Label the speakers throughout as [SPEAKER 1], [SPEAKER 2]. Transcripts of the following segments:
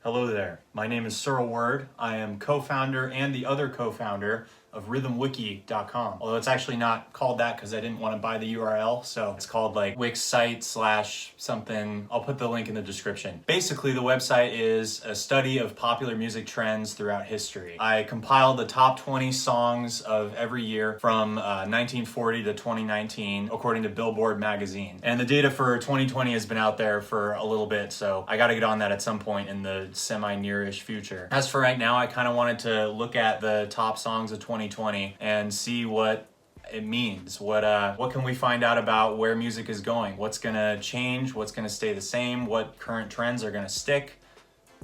[SPEAKER 1] Hello there. My name is Searle Word. I am co-founder and the other co-founder of rhythmwiki.com. Although it's actually not called that because I didn't want to buy the URL, so it's called like Wix site / something. I'll put the link in the description. Basically, the website is a study of popular music trends throughout history. I compiled the top 20 songs of every year from 1940 to 2019, according to Billboard magazine. And the data for 2020 has been out there for a little bit, so I gotta get on that at some point in the semi-nearish future. As for right now, I kind of wanted to look at the top songs of 2020 and see what it means. What can we find out about where music is going? What's gonna change? What's gonna stay the same? What current trends are gonna stick?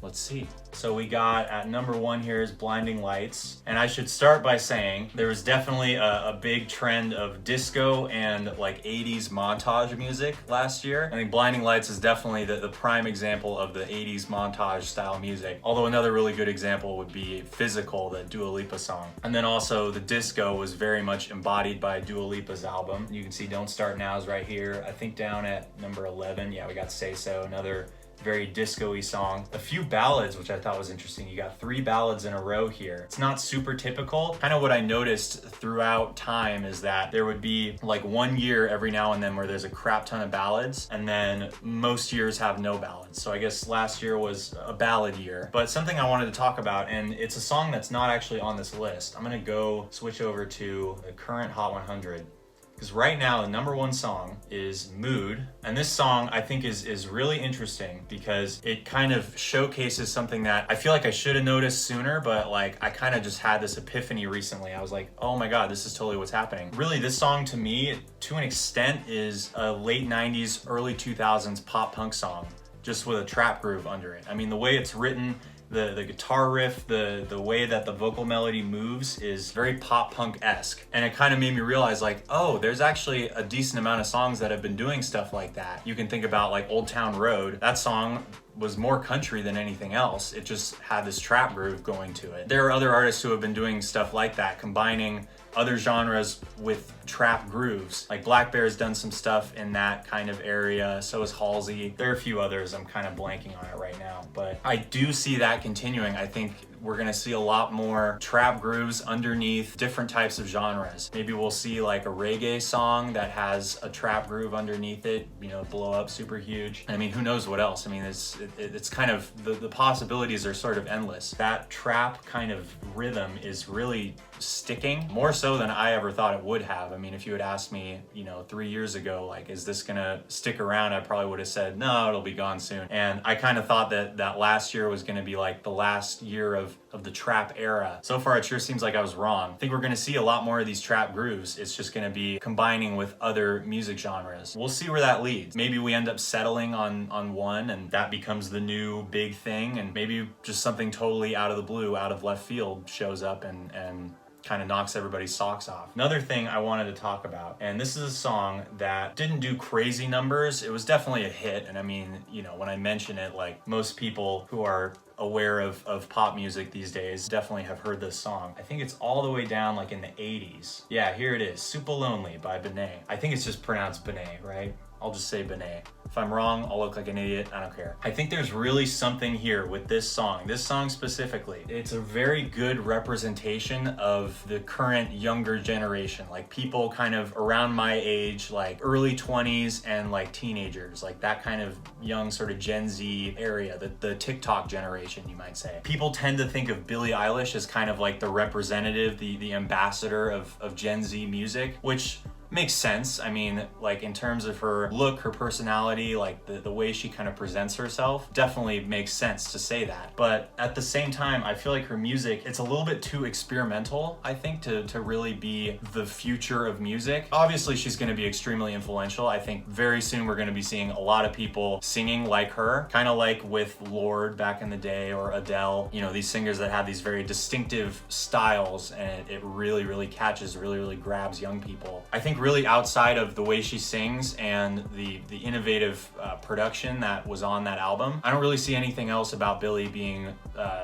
[SPEAKER 1] Let's see. So we got at number 1 here is Blinding Lights. And I should start by saying there was definitely a big trend of disco and like 80s montage music last year. I think Blinding Lights is definitely the prime example of the 80s montage style music. Although another really good example would be Physical, the Dua Lipa song. And then also the disco was very much embodied by Dua Lipa's album. You can see Don't Start Now is right here. I think down at number 11, yeah, we got Say So, another very disco-y song. A few ballads, which I thought was interesting. You got 3 ballads in a row here. It's not super typical. Kind of what I noticed throughout time is that there would be like 1 year every now and then where there's a crap ton of ballads, and then most years have no ballads. So I guess last year was a ballad year. But something I wanted to talk about, and it's a song that's not actually on this list. I'm gonna go switch over to the current Hot 100. Because right now, the number 1 song is Mood. And this song I think is really interesting because it kind of showcases something that I feel like I should have noticed sooner, but like I kind of just had this epiphany recently. I was like, oh my God, this is totally what's happening. Really, this song to me, to an extent, is a late 90s, early 2000s pop punk song, just with a trap groove under it. I mean, the way it's written, the guitar riff, the way that the vocal melody moves is very pop punk-esque. And it kind of made me realize like, oh, there's actually a decent amount of songs that have been doing stuff like that. You can think about like Old Town Road. That song was more country than anything else. It just had this trap groove going to it. There are other artists who have been doing stuff like that, combining other genres with trap grooves. Like Black Bear's done some stuff in that kind of area, so is Halsey. There are a few others, I'm kind of blanking on it right now, but I do see that continuing. I think we're gonna see a lot more trap grooves underneath different types of genres. Maybe we'll see like a reggae song that has a trap groove underneath it, you know, blow up super huge. I mean, who knows what else? I mean, it's kind of, the possibilities are sort of endless. That trap kind of rhythm is really sticking, more so than I ever thought it would have. I mean, if you had asked me, you know, 3 years ago, like, is this gonna stick around? I probably would have said, no, it'll be gone soon. And I kind of thought that last year was gonna be like the last year of the trap era. So far, it sure seems like I was wrong. I think we're gonna see a lot more of these trap grooves. It's just gonna be combining with other music genres. We'll see where that leads. Maybe we end up settling on one and that becomes the new big thing, and maybe just something totally out of the blue, out of left field shows up and kind of knocks everybody's socks off. Another thing I wanted to talk about, and this is a song that didn't do crazy numbers. It was definitely a hit, and I mean, you know, when I mention it, like most people who are aware of pop music these days definitely have heard this song. I think it's all the way down like in the 80s. Yeah, here it is, Super Lonely by Benet. I think it's just pronounced Benet, right? I'll just say Benet. If I'm wrong, I'll look like an idiot. I don't care. I think there's really something here with this song specifically. It's a very good representation of the current younger generation, like people kind of around my age, like early 20s and like teenagers, like that kind of young sort of Gen Z area, the TikTok generation, you might say. People tend to think of Billie Eilish as kind of like the representative, the ambassador of Gen Z music, which makes sense. I mean, like in terms of her look, her personality, like the way she kind of presents herself, definitely makes sense to say that. But at the same time, I feel like her music, it's a little bit too experimental, I think, to really be the future of music. Obviously, she's going to be extremely influential. I think very soon we're going to be seeing a lot of people singing like her, kind of like with Lorde back in the day, or Adele, you know, these singers that have these very distinctive styles, and it really, really catches, really grabs young people. I think really outside of the way she sings and the innovative production that was on that album, I don't really see anything else about Billie being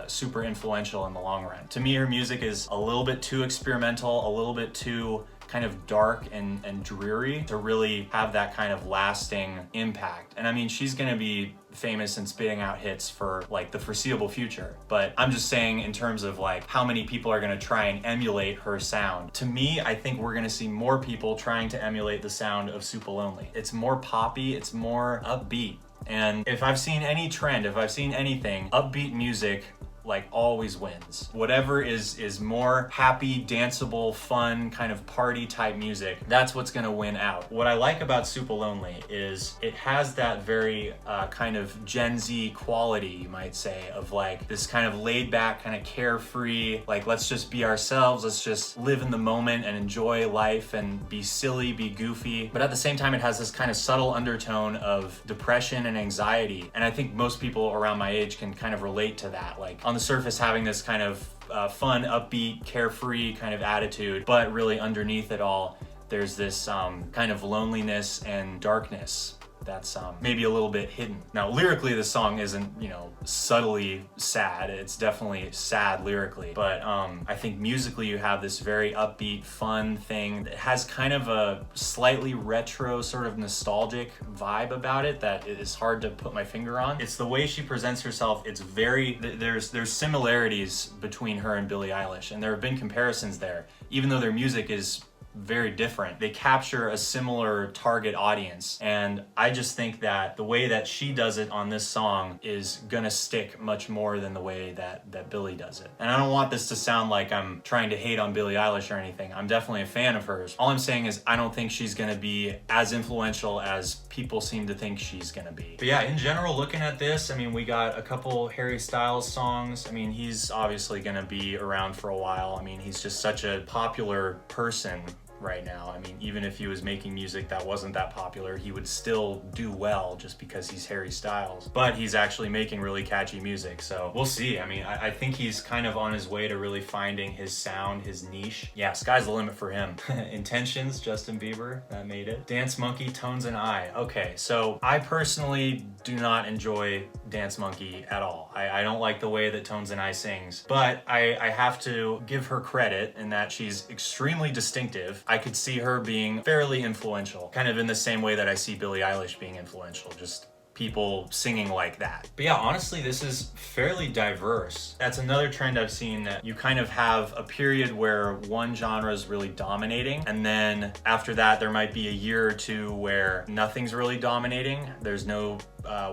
[SPEAKER 1] super influential in the long run. To me, her music is a little bit too experimental, a little bit too kind of dark and dreary to really have that kind of lasting impact. And I mean, she's gonna be famous and spitting out hits for like the foreseeable future. But I'm just saying in terms of like how many people are gonna try and emulate her sound. To me, I think we're gonna see more people trying to emulate the sound of Super Lonely. It's more poppy, it's more upbeat. And if I've seen any trend, if I've seen anything, upbeat music like always wins. Whatever is more happy, danceable, fun, kind of party type music, that's what's gonna win out. What I like about Super Lonely is it has that very kind of Gen Z quality, you might say, of like this kind of laid back, kind of carefree, like let's just be ourselves, let's just live in the moment and enjoy life and be silly, be goofy. But at the same time, it has this kind of subtle undertone of depression and anxiety. And I think most people around my age can kind of relate to that. Like on the surface, having this kind of fun, upbeat, carefree kind of attitude, but really underneath it all, there's this kind of loneliness and darkness that's maybe a little bit hidden. Now, lyrically, the song isn't, you know, subtly sad. It's definitely sad lyrically, but I think musically you have this very upbeat, fun thing that has kind of a slightly retro, sort of nostalgic vibe about it that is hard to put my finger on. It's the way she presents herself. It's very, there's similarities between her and Billie Eilish, and there have been comparisons there, even though their music is very different. They capture a similar target audience, and I just think that the way that she does it on this song is gonna stick much more than the way that Billie does it. And I don't want this to sound like I'm trying to hate on Billie Eilish or anything. I'm definitely a fan of hers. All I'm saying is I don't think she's gonna be as influential as people seem to think she's gonna be. But yeah, in general, looking at this, I mean, we got a couple Harry Styles songs. I mean, he's obviously gonna be around for a while. I mean, he's just such a popular person right now. I mean, even if he was making music that wasn't that popular, he would still do well just because he's Harry Styles. But he's actually making really catchy music, so we'll see. I mean, I think he's kind of on his way to really finding his sound, his niche. Yeah, sky's the limit for him. Intentions, Justin Bieber, that made it. Dance Monkey, Tones and I. Okay, so I personally do not enjoy Dance Monkey at all. I don't like the way that Tones and I sings, but I have to give her credit in that she's extremely distinctive. I could see her being fairly influential, kind of in the same way that I see Billie Eilish being influential, just people singing like that. But yeah, honestly, this is fairly diverse. That's another trend I've seen, that you kind of have a period where one genre is really dominating, and then after that there might be a year or two where nothing's really dominating. There's no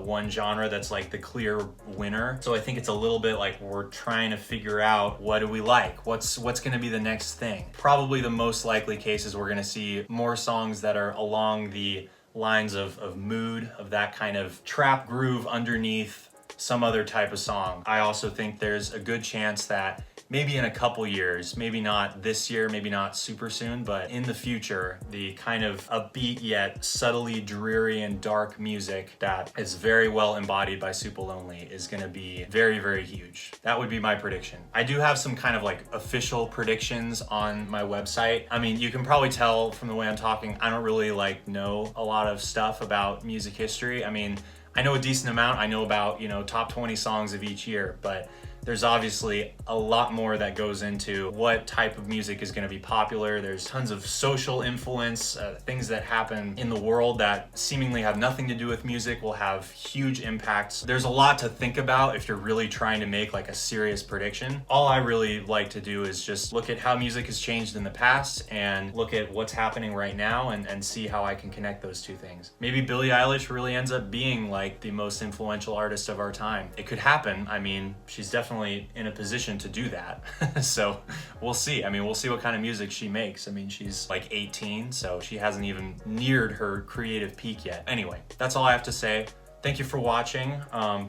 [SPEAKER 1] one genre that's like the clear winner. So I think it's a little bit like we're trying to figure out, what do we like? What's gonna be the next thing? Probably the most likely case is we're gonna see more songs that are along the lines of mood, of that kind of trap groove underneath some other type of song. I also think there's a good chance that maybe in a couple years, maybe not this year, maybe not super soon, but in the future, the kind of upbeat yet subtly dreary and dark music that is very well embodied by Super Lonely is gonna be very, very huge. That would be my prediction. I do have some kind of like official predictions on my website. I mean, you can probably tell from the way I'm talking, I don't really like know a lot of stuff about music history. I mean, I know a decent amount. I know about, you know, top 20 songs of each year, but there's obviously a lot more that goes into what type of music is going to be popular. There's tons of social influence, things that happen in the world that seemingly have nothing to do with music will have huge impacts. There's a lot to think about if you're really trying to make like a serious prediction. All I really like to do is just look at how music has changed in the past and look at what's happening right now and see how I can connect those two things. Maybe Billie Eilish really ends up being like the most influential artist of our time. It could happen. I mean, she's definitely in a position to do that. So we'll see. I mean, we'll see what kind of music she makes. I mean, she's like 18, so she hasn't even neared her creative peak yet. Anyway, that's all I have to say. Thank you for watching.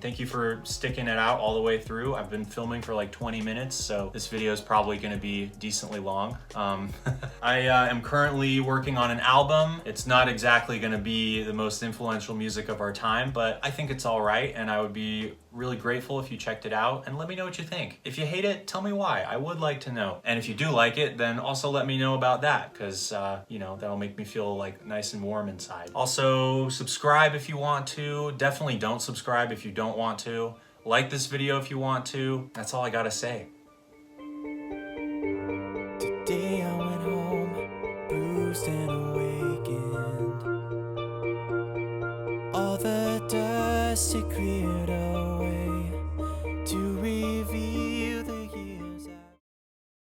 [SPEAKER 1] Thank you for sticking it out all the way through. I've been filming for like 20 minutes, so this video is probably gonna be decently long. I am currently working on an album. It's not exactly gonna be the most influential music of our time, but I think it's all right, and I would be really grateful if you checked it out and let me know what you think. If you hate it, tell me why. I would like to know. And if you do like it, then also let me know about that, because you know, that'll make me feel like nice and warm inside. Also, subscribe if you want to. Definitely don't subscribe if you don't want to. Like this video if you want to. That's all I gotta say.